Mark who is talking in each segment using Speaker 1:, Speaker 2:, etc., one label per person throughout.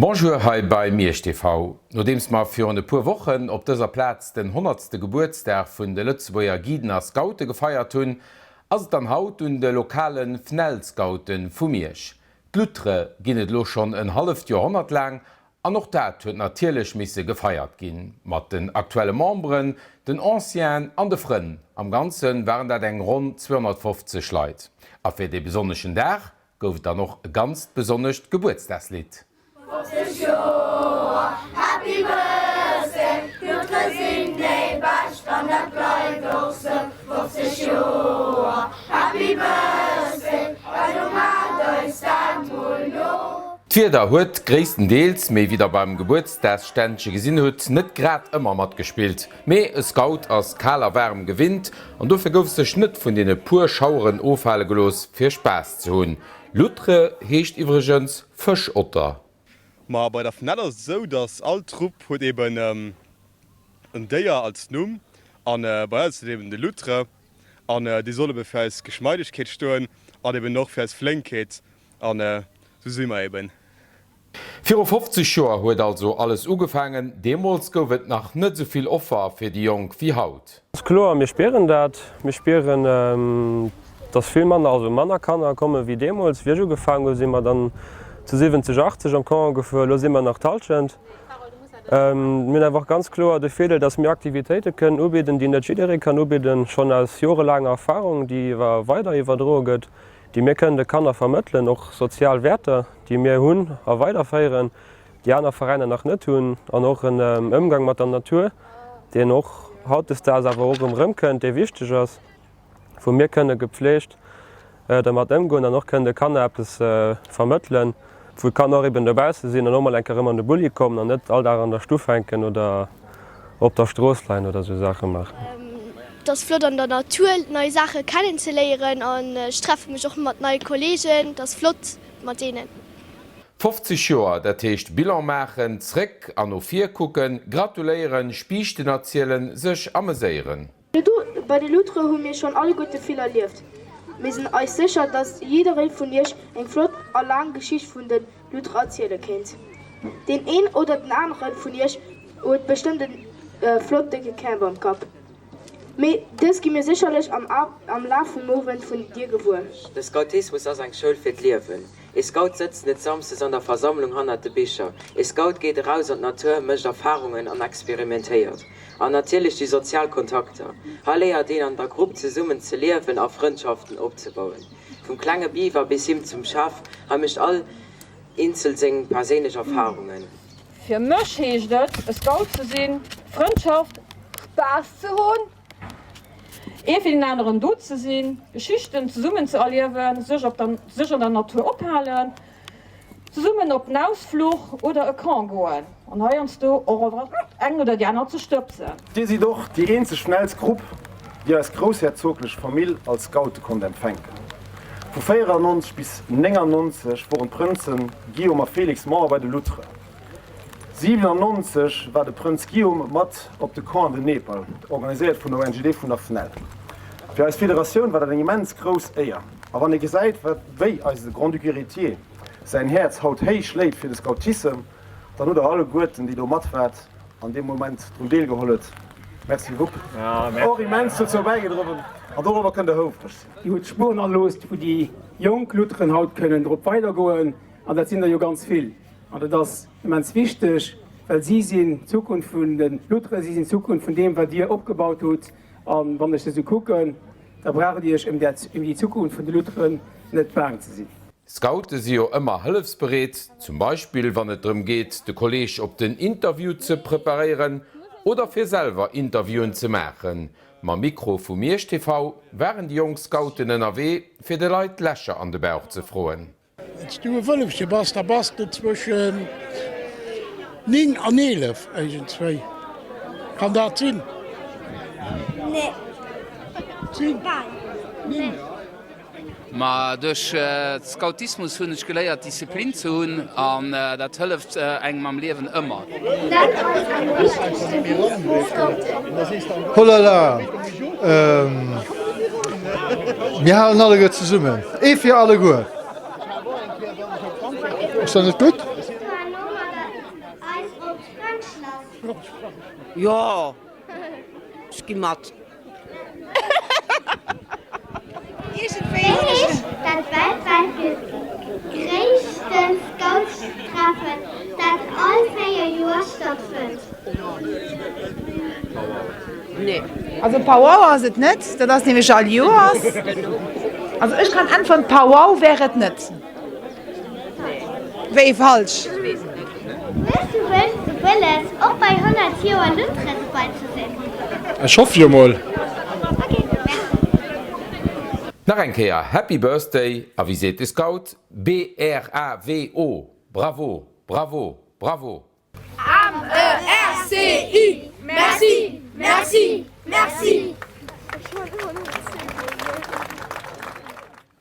Speaker 1: Bonjour hai bei Miersch TV. Nodems ma fir an de puer Wochen op dëser Platz den 100. Geburtstag vun de Lützwoer Gidener Scoute gefeiert hunn, ass dann haut un de lokalen Fnellscouten vu Miersch. D'Lutre ginnet loch schon en half Jahrhundert lang, an noch dat huet natierlech misse gefeiert ginn. Mat den aktuelle Membren, den Ancien an de Frënn. Am ganzen waren dat eng rund 250 Leiit. A fir de besonneschen Dach gouf da noch e ganz besonnecht Geburtstagslied.
Speaker 2: Happy birthday, Lutre sing day bash, and that fly goes of the shore. Happy birthday, I don't mind Istanbul, no.
Speaker 1: D'Vierder huet gréisstendeels méi wieder beim Geburtstagsständche gesinn huet net grad ëmmer mat gespielt. Méi e Scout ass kaler Wärm gewinnt an dofir gouf sech net vun dee puer schauren Ofhalle gelos fir Spaß ze hunn. Lutre heecht iwregens Fëchotter.
Speaker 3: Ma bei der Fneller so, dats all Trupp huet eben en Déier als Numm an bei eben de Lutre an die solle befäs Geschmeidegkeet stoen an eben noch fürs Flenkkeet an so simmer eben.
Speaker 1: 54 Joer huet also alles ugefangen, Demols gouft nach net soviel Offer fir die Jong wie haut.
Speaker 4: Klar, mir speieren dat, mir speieren dass viel Mann also Manner kann komme wie Demols, wie gefangen sind wir dann zu 70, 80 am Kan geführt, lo sind wir nach Talschend. Mir einfach ganz klar de Fehler, dass mir Aktivitäten können anbieten, die nicht jeder kann anbieten, schon als jahrelange Erfahrung, die war weiter überdroht, die mir können de Kanner vermitteln, auch Sozialwerte, die mir hun weiterfeieren, die anderen Vereine nach nicht tun, und auch einen Umgang mit der Natur, den noch haut es da aber auch Römken, der wichtig ist. Von mir können gepflegt, damit umgehen, und noch können die Kanner etwas vermitteln. Wo kann auch eben dabei sein und nochmal immer an den Bulli kommen und nicht all da an der Stufe hängen oder auf der Straße oder so Sachen machen.
Speaker 5: Das Flot an der Natur neue Sachen kennenzulernen und ich treffe mich auch mit neuen Kollegen, das Flot mit denen.
Speaker 1: 50 Joer, dat heecht Bilan machen, zréck an no 4 kucken, gratuléieren, Spiichten erzielen, sech amuséieren.
Speaker 6: Bei den Lutre haben wir schon alle gute Fehler erlebt. Wir sind euch sicher, dass jeder von euch eine flott und lange Geschichte von den Lutre erzählen kennt. Den einen oder den anderen von euch hat bestimmt einen flotten Camper im Kopf. Das gibt mir sicherlich am Laufe des Monats von dir gewohnt.
Speaker 7: Der Scoutismus ist eine Schule für das Leben. Ein Scout sitzt nicht samstags an der Versammlung an den Bücher. Ein Scout geht raus in die Natur, mischt Erfahrungen und experimentiert. Und natürlich die Sozialkontakte. Alle hat den an der Gruppe zusammen zu leben und Freundschaften aufzubauen. Vom kleinen Biber bis hin zum Schaf haben mich alle einzelne persönliche Erfahrungen.
Speaker 8: Für mich heißt das, ein Scout zu sehen, Freundschaft, Spaß zu haben, für den anderen dort zu sehen, Geschichten zusammen zu erleben, sich in der Natur abhalten, zusammen auf einen Ausflug oder einen Camp gehen. Und hier uns da auch eng oder die anderen zu stützen.
Speaker 9: Die sind doch die einzige Schnellsgruppe, die als großherzogliche Familie als Scout konnte empfangen. Von 94 bis 99 waren Prinzen Guillaume und Felix Mauer bei der Lutre. 97 war der Prinz Guillaume mit auf der Camp de Nepal, organisiert von der ONGD von der FNEL. Für als Föderation war das eine immens große Ehre. Aber wenn ihr gesagt habt, wie als der Grand Duc Héritier sein Herz haut hey schlägt für das Scoutismus, dann hat alle Guten, die da mitfahren, an dem Moment drum Deal geholt. Merci beaucoup. Ja, auch immens dazu beigetragen. Und darüber könnt ihr hoffen.
Speaker 10: Die hat Spuren erlost, wo die jungen Lutren halt können darauf weitergehen. Und das sind ja ganz viel. Und das ist immens wichtig, weil sie sind die Zukunft von den Lutren, sie sind die Zukunft von dem, was ihr aufgebaut habt. Und wenn ich das so gucke, da braucht ihr die Zukunft von den Lutren nicht bange zu sein.
Speaker 1: Scouten si jo ëmmer hëlfsbereet, zum Beispiel wann et dëm geht, de Kolleg op den Interview ze preparieren oder fir selber Interviewen ze machen. Ma Mikro vu Miersch TV wären die jungen Scouten NRW fir de Leiit Lächer an de Bauch ze froen.
Speaker 11: Et duwe wëlfche bas der Baste zwischen 9 an 11 egent2. Kan dat sinn?
Speaker 2: Nee.
Speaker 11: Sinn?
Speaker 12: Ma durch Scoutismus hunn ich geléiert Disziplin zu hunn an dat hëlleft eng am Lewen ëmmer.
Speaker 11: Hollala wir halen alle gut ze summen. Fir alle goer. Is dat net gut?
Speaker 13: Ja, ich gehe matt.
Speaker 2: Das weltweit größten Scout-Treffen, das all 4 Jahre stattfindet.
Speaker 13: Nee.
Speaker 14: Also Powwow ist es nicht, das ist nämlich all Jahr. Also ich kann anfangen, Powwow wäre es nicht. Wäre falsch.
Speaker 2: Willst du auch bei 100 Jahren Lüttress beizusetzen?
Speaker 11: Ich hoffe ja mal.
Speaker 1: Nach enkeer Happy Birthday a wie seet Scout BRAVO Bravo Bravo Bravo
Speaker 2: RCI Merci Merci Merci.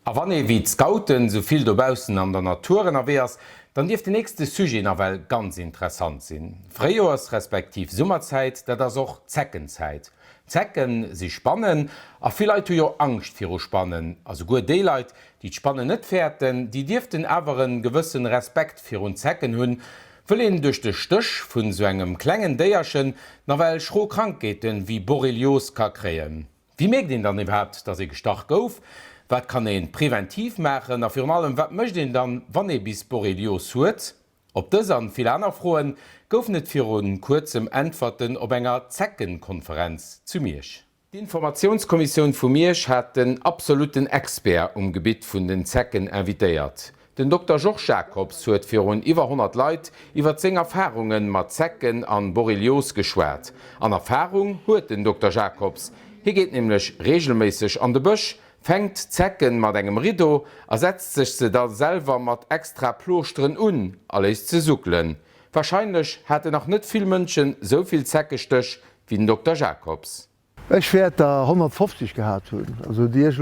Speaker 1: A wann e wie d'Scouten soviel dobausen an der Naturen erwehrs, dann Dief de nächste Sujet nawel ganz interessant sinn. Fréiers respektiv Summerzeit, dat ass och Zeckenzeit. Zecken si spannen, a vielleicht jo Angst fir spannen. Also gut Daylight, die d'Spannen net fährten, die Diften aweren gewëssen Respekt fir hun Zecken hunn, verleen duch de Stöch vun so engem klengen Déierchen nawel Schrokrankkeeten wie Borrelios ka kreien. Wie mégt den dann iwwer, dat se gestach gouf? Wat kann en präventiv machen, a fir allem wat mëcht den dann, wann e bis Borrelios huet? Op dës an vill aner Froen gouf net fir hun kurzem Entwerten op enger Zeckenkonferenz zu Miersch. Die Informationskommission vu Miersch hat den absoluten Expert Gebiet vun den Zecken invitéiert. Den Dr. George Jacobs huet fir hun iwwer 100 Leiit iwwer 10 Erfahrungen mat Zecken an Borrelios geschwert. An Erfahrung huet den Dr. Jacobs. Hier geht nämlich regelmäßig an de Bëch, fängt Zecken mat engem Rido, ersetzt sich se da selber mat extra Plostren alles ze sucklen. Wahrscheinlich hätte noch net viel Mënschen soviel Zeckestöch wie den Dr. Jacobs.
Speaker 15: Ich werde da 150 gehabt hun, also die ich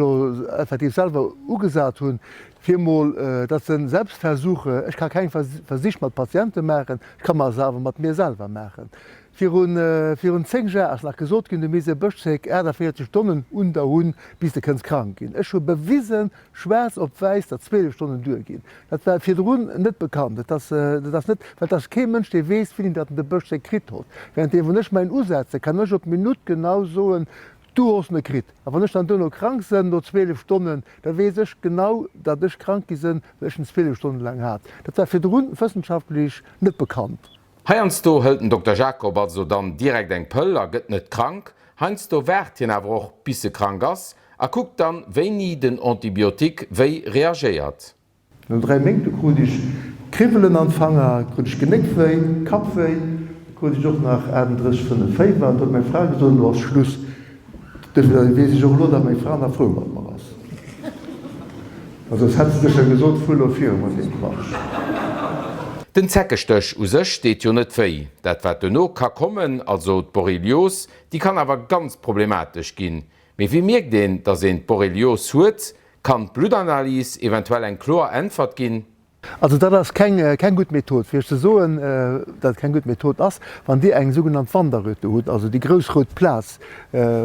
Speaker 15: effektiv selber ugesagt hun, viermal das sind Selbstversuche. Ich kann kein Versicht mit Patienten machen, ich kann mal selber mit mir selber machen. Für 10 Jahre als nach gesot gin de mise Bëchcheck 40 Stunden unter hun bis du kannst krank gehen. Ich schon bewiesen schwarz op weiß, dat 12 Stunden durchgehen. Das war für run net bekannt, das net, weil das kein Mensch der wees wie dat de Bëchcheck krit hat. Während de nicht mein Usätze kann ich op Minute genau so du hast ne krit. Aber nicht dann du noch krank sind nur 12 Stunden, da wees ich genau, dat ich krank sind, welchen 12 Stunden lang hat. Das war für run wissenschaftlich net bekannt.
Speaker 1: Heianst du hëlt den Dr. Jacob also dann direkt eng Pëller gëtt net krank, heinst du Wätchen awer och bisse krank ass, guckt dann wéi nie den Antibiotik wéi reagiert.
Speaker 15: 3 Mengte ich Kribbelen anfanger, ich Genickvéi, Kapéi, ich auch nach 31 vu den Féiwer und mein Frage so du hast Schluss ich lo, dat mein Fra nach Frömer ass. Also das hat sech gesot vullfir man den Quatsch.
Speaker 1: Den Zeckestöch u sech steet jo net wéi. Dat wat no ka kommen, also d Borrelios, die kann awer ganz problematisch ginn. Mei wie merkt den, dat se d Borrelios huet, kann d Blutanalyse eventuell eng Chlor entfert ginn?
Speaker 15: Also dat ist kein gut Method. Fir ze soen dat kein gut Method ass, wann Di eng sogenannt Wanderröte huet, also die grösrot Platz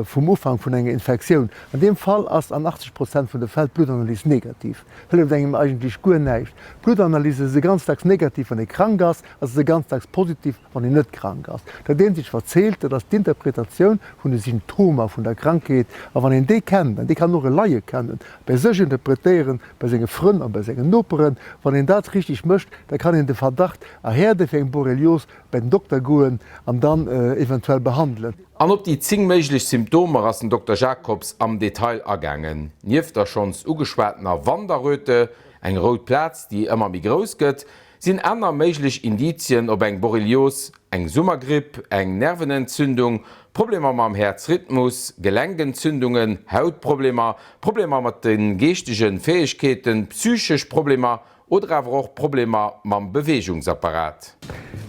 Speaker 15: vum Ufang vun enger Infektion. An dem Fall ass an 80% vun der Feld Blutanalyse negativ. Hëlle engem eigentlich gut neicht. Blutanalyse se ganztags negativ an e Krankgas, as se ganztags positiv an e net Krankgas. Dat den sich verzählt, dats d'Interpretationun vun de Symptomer vun der Krankheit, a wann en dé kennen, die kann noch e Laie kennen, bei sech interpretieren, bei segen Frënn an bei segen Noperen, wann dat richtig mcht, da kann in den Verdacht erherde fir eng Borrelios bei den Doktor goen an dann eventuell behandeln.
Speaker 1: An op die zingméiglech Symptome ass den Dr. Jacobs am Detail ergängen. Nief der schons ugeschwertner Wanderröte, eng Rotplatz, die ëmmer mi gros gëtt, sinn aner méiglech Indizien op eng Borrelios, eng Summergripp, eng Nervenentzündung, Probleme am Herzrhythmus, Gelenkentzündungen, Hautprobleme, Probleme mat den geestigen Fähigkeiten, psychisch Probleme, oder awer auch Probleme mam Bewegungsapparat.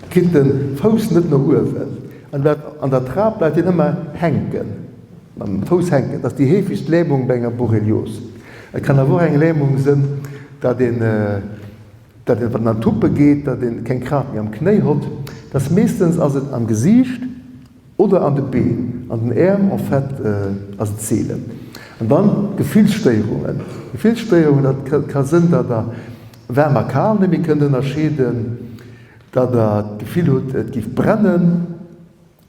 Speaker 15: Kinden Fous net no Uwen. An der Trab bleibt immer henken. Am Fous henken, dats die hefigst Lähmung benger Borrelios. Kann wo eng Lähmung sinn, dat wat an Tuppe geht, dat den kein Kraken am Knei hat, das meestens as het am Gesicht oder an de Been, an den Äm of Fett as Zielen. Und dann Gefühlssteungen. Gefühlssteungen, dat kann sinn, dat da wärmer kann, wir können erscheden, dat der Gefühl hat, et gif brennen,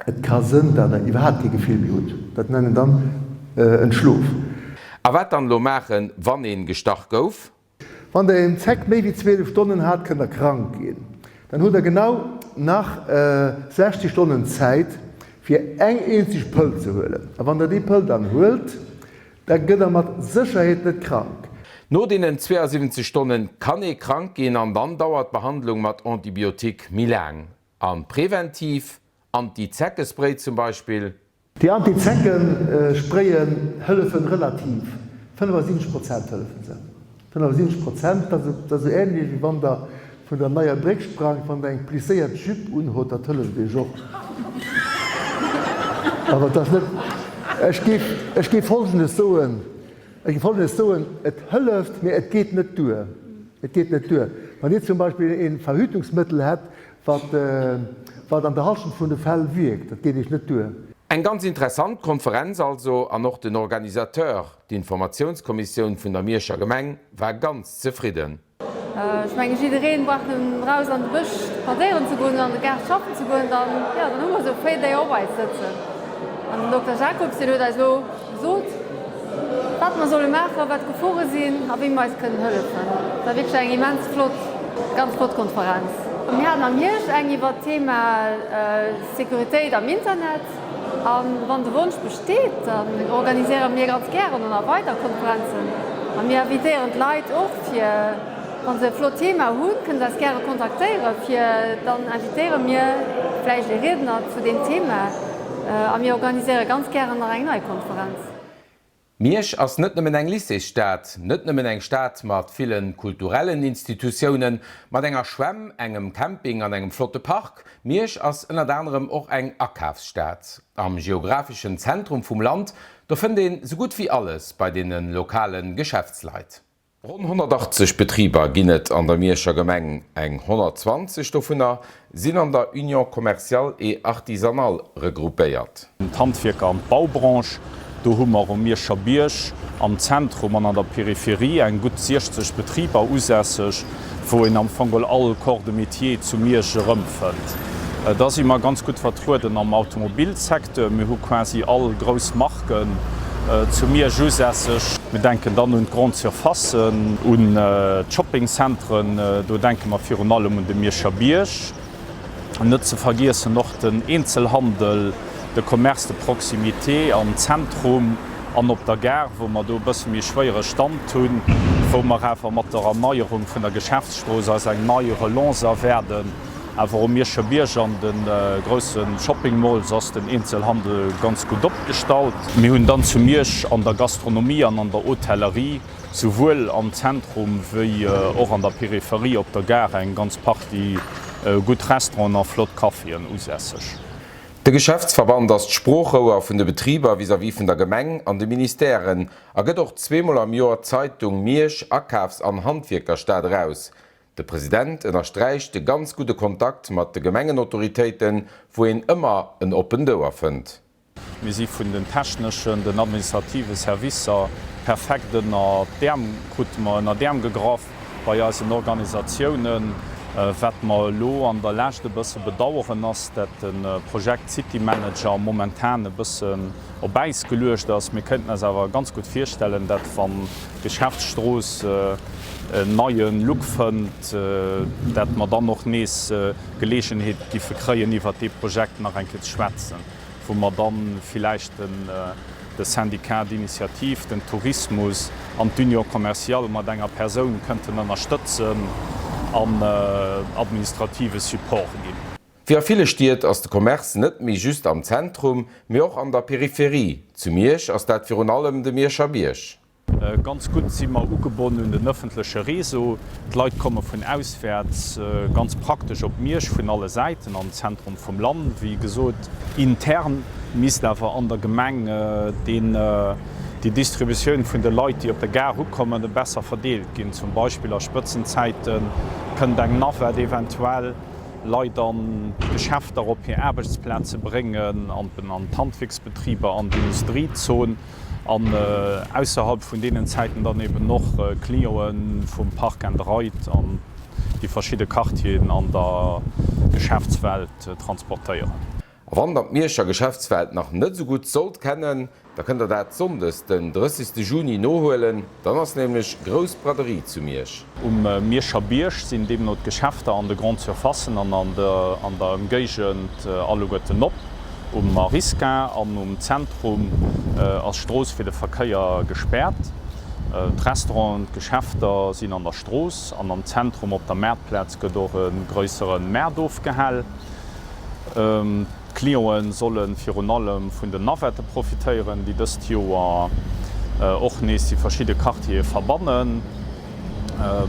Speaker 15: Et kann sinn, dat überhaupt kein Gefühl mehr hat. Das nennen dann ein Schlaf.
Speaker 1: A wat dann lo machen, wann en gestach gouf?
Speaker 15: Wenn der einen Zeck mehr wie 12 Stunden hat, kann er krank gehen. Dann hat er genau nach 60 Stunden Zeit, für eng einzig Pöl zu holen. Aber wenn er die Pöl dann holt, dann geht er mit Sicherheit nicht krank.
Speaker 1: No denen 72 Stunden kann e krank gehen, an dann dauert Behandlung mit Antibiotik mi lang. An präventiv, Anti-Zeckenspray zum Beispiel.
Speaker 15: Die Anti-Zecken-Sprayen helfen relativ. 75% helfen sie. 75%, das ist ähnlich wie wenn da von der neuen Bricksprache von der impliziert Chip unhut, das hilft dir auch. Aber das nicht. Ich gebe Folgendes so. Es hilft mir, es geht nicht durch. Es geht nicht durch. Wenn ihr zum Beispiel ein Verhütungsmittel habt, was an der Halschen von den Fällen wirkt, das geht nicht durch.
Speaker 1: Eng ganz interessant Konferenz also an noch den Organisateur. Die Informationskommission vun der Mierscher Gemeng war ganz zufrieden.
Speaker 16: Ich meine, jeder bracht raus an den Busch partieren zu gehen, an den Gerd schaffen zu gehen, dann haben wir so viel der Arbeit sitzen. Und Dr. Jacobs hat also gesagt, was man soll machen, was gefahren sind, aber wie wir es können helfen. Das ist wirklich eine immens ganz flott Konferenz. Wir haben am Hirsch über das Thema Sicherheit am Internet. Wenn der Wunsch besteht, dann organisieren wir ganz gerne noch weitere Konferenzen. Und wir invitieren die Leute auch, wenn sie ein flott Thema haben, können das gerne kontaktieren. Dann invitieren wir vielleicht die Redner zu dem Thema. Und wir organisieren ganz gerne eine neue Konferenz.
Speaker 1: Miersch ass net nëmmen eng Lycéestaat, net nëmmen eng Staat mat vielen kulturellen Institutionioen, mat enger Schwemm, engem Camping an engem flotte Park, Miersch ass ënner anderem och eng Ackerfsstaat. Am geografischen Zentrum vum Land, da fën den so gut wie alles bei denen lokalen Geschäftsleit. Rund 180 Betrieber ginnet an der Mierscher Gemeng, eng 120 Stoffenner sinn an der Union Commercial et Artisanal regroupéiert.
Speaker 17: Handwerker an Baubranche, do hummer um Mierscher Biersch am Zentrum an der Peripherie eng gut 60 Betrieber usässeg, wo en am Fangol all Corps de Métier zu Miersche rëmpfend. Das immer ganz gut vertruden am Automobilsektor, mir hu quasi all Grousmarken zu mir jusässeg. Wir denken dann un Grund zu erfassen und Shoppingzentren, do denken wir fir allem de Mierscher Biersch. Net ze vergiessen noch den Einzelhandel, de Commerz de Proximité am Zentrum an op der Gare, wo man do bëssen mir schwéiere Stand hunn, wo man einfach mat der Erneierung vun der Geschäftsstrose als eng neiere Lancer werden, awer om Mierscher Biersch an den grossen Shoppingmalls ass den Einzelhandel ganz gut opgestaut. Mi hunn dann zu Miersch an der Gastronomie an der Hotellerie, sowohl am Zentrum wie auch an der Peripherie op der Gare eng ganz Party gut Restaurant a Flott Kaffeeen usässeg.
Speaker 1: De Geschäftsverband as d'Sprochauer vun de Betrieber vis-à-vis vun der Gemeng an de Ministerieren a gëtt och 2mal am Joer Zeitung Miersch, Ackerfs an Handwerkerstaat raus. De Präsident ënnerstreicht de ganz gute Kontakt mat de Gemengenautoritéiten, wo en ëmmer en Open Door fënnt.
Speaker 17: Wir si vun den technischen, den administrative Servicer perfekten Därmkutmer Därm gegraf bei den Organisationen, wat mal lo an der Lächte bësse bedauern ass, dat den Projekt City Manager momentan e bëssen opbeis gelecht ass. Wir könnten es aber ganz gut vorstellen, dat van Geschäftsstroos neuen Look fënnt, dat man dann noch nees Gelegenheet die verkreien iwwer de Projekt nach enke schwätzen, wo man dann vielleicht das Syndikat d'Initiativ, den Tourismus an d'Union Commercial mat enger Person könnten unterstützen an administrative Support gin.
Speaker 1: Fir viele stiet ass de Kommerz net mi just am Zentrum, mé och an der Peripherie. Zu Miersch ass dat fir allem de Mierscher Biersch.
Speaker 17: Ganz gut si immer ugebunden in den öffentliche Reso. D'Leit komme vun auswärts ganz praktisch op Miersch vun alle Seiten am Zentrum vom Land, wie gesot intern miswer an der Gemeng die Distribution vun de Leute, die op der Gar kommen, besser verdeelt gin. Zum Beispiel a Spitzenzeiten können eng nachwert eventuell Leute an Geschäfter op hier Arbeitsplätze bringen, an Handwerksbetriebe, an die Industriezonen. Außerhalb von denen Zeiten dann eben noch Klioen vom Park and Ride an die verschiedenen Quartieren an der Geschäftswelt transportieren.
Speaker 1: Wann dat Mierscher Geschäftswelt nach net so gut sollt kennen, da könnt ihr dat sondes den 30. Juni noholen, dann ass nämlich Großbraderie zu Miersch.
Speaker 17: Mierscher Biersch sind dem not Geschäfte an de Grund zu erfassen an der Umgegend alle Gotten op. Mariska am Zentrum als Stroos fir de Verkeier gesperrt. Restaurant, Geschäfter sind an der Stroos, an am Zentrum op der Mäertplatz gët en grösseren Mäerdorf gehall. Klioen sollen fir allem vun den Nawette profitéieren, die dëst Joer och nees die verschiedene Quartier verbannen.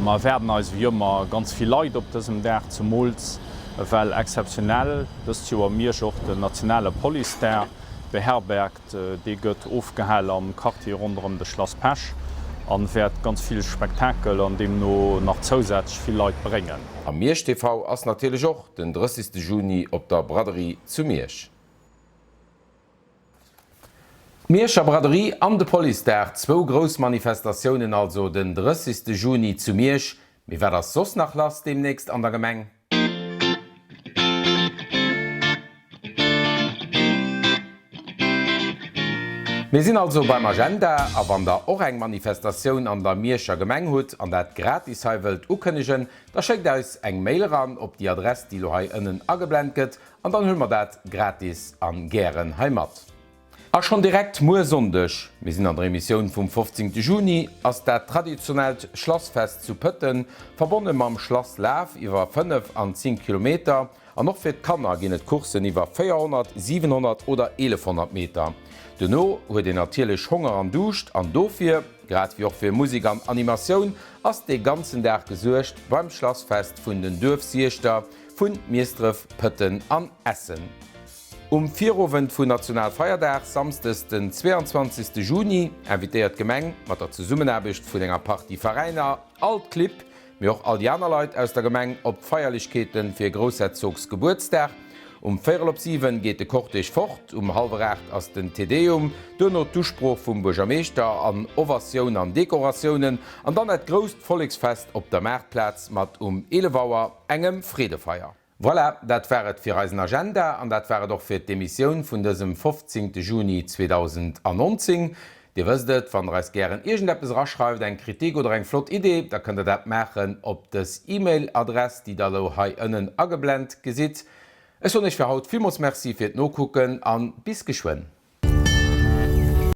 Speaker 17: Ma werden als wiemer ganz viel Leiit op dësem Dach zu Molz, well exceptionell dëst Joer mir joch de nationale Polizeiär beherbergt, déi gëtt ofgehall am Quartier rund de Schloss Pech. An werd ganz viel Spektakel an dem no nach zusätzlich viel Leiit bringen.
Speaker 1: Am Miersch TV ass natürlich auch den 30. Juni op der Braderie zu Miersch. Mierscher Braderie an de Polizeiär 2 Großmanifestationen also den 30. Juni zu Miersch. Wie wär das sos nachlass demnächst an der Gemeng? Wir sind also beim Agenda, a wann der och eng Manifestationun an der Mierscher Gemeng huet an dat gratis heiwelt ukënnegen, da schickt auss eng Mail ran op die Adress, die lo ënnen ageblenket, an dann hunn wir dat gratis an Gären heimat. A schon direkt muesondech, wir sind an der Emission vom 15. Juni, ass dat traditionell Schlossfest zu Pëtten, verbonnen mam Schloss Lav iwwer 5 an 10 Kilometer, an noch fir d'Kanner ginn et Kursen iwwer 400, 700 oder 1100 Meter. Denno huet den natierlech Hunger an duscht an dofir, grad wie auch fir Musik an Animatioun, ass de ganzen Dach gesuercht beim Schlossfest vun den Dörfsiechter vun Miestref, Pëtten an Essen. 4 Uhr vun Nationalfeierdach samstes den 22. Juni invitéiert Gemeng mat der Zusummenerbecht vun enger Partyvereiner, Altklipp, mir auch all die aner Leiit aus der Gemeng op Feierlichkeiten fir Großherzogs Geburtsdach. 4:07 geht de Kortech fort, 7:30 ass den Tedeum, dënner Duspruch vum Burgermeester an Ovationun an Dekorationen, an dann et grost Volksfest op der Mäertplatz mat 11 engem Friedefeier. Voilà, dat wäret fir Reisen Agenda an dat wäre doch fir d'Emissionioun vun dësem 15. Juni 2019. Di wëstet, wann reis gieren Igendeppes raschreift eng Kritik oder eng Flotidee, da könnt dat machen op des E-Mail-Adress, die da lo hai ënnen ageblent gesit. Es so nicht für haut vielmals merci fir no gucken an bis geschwen.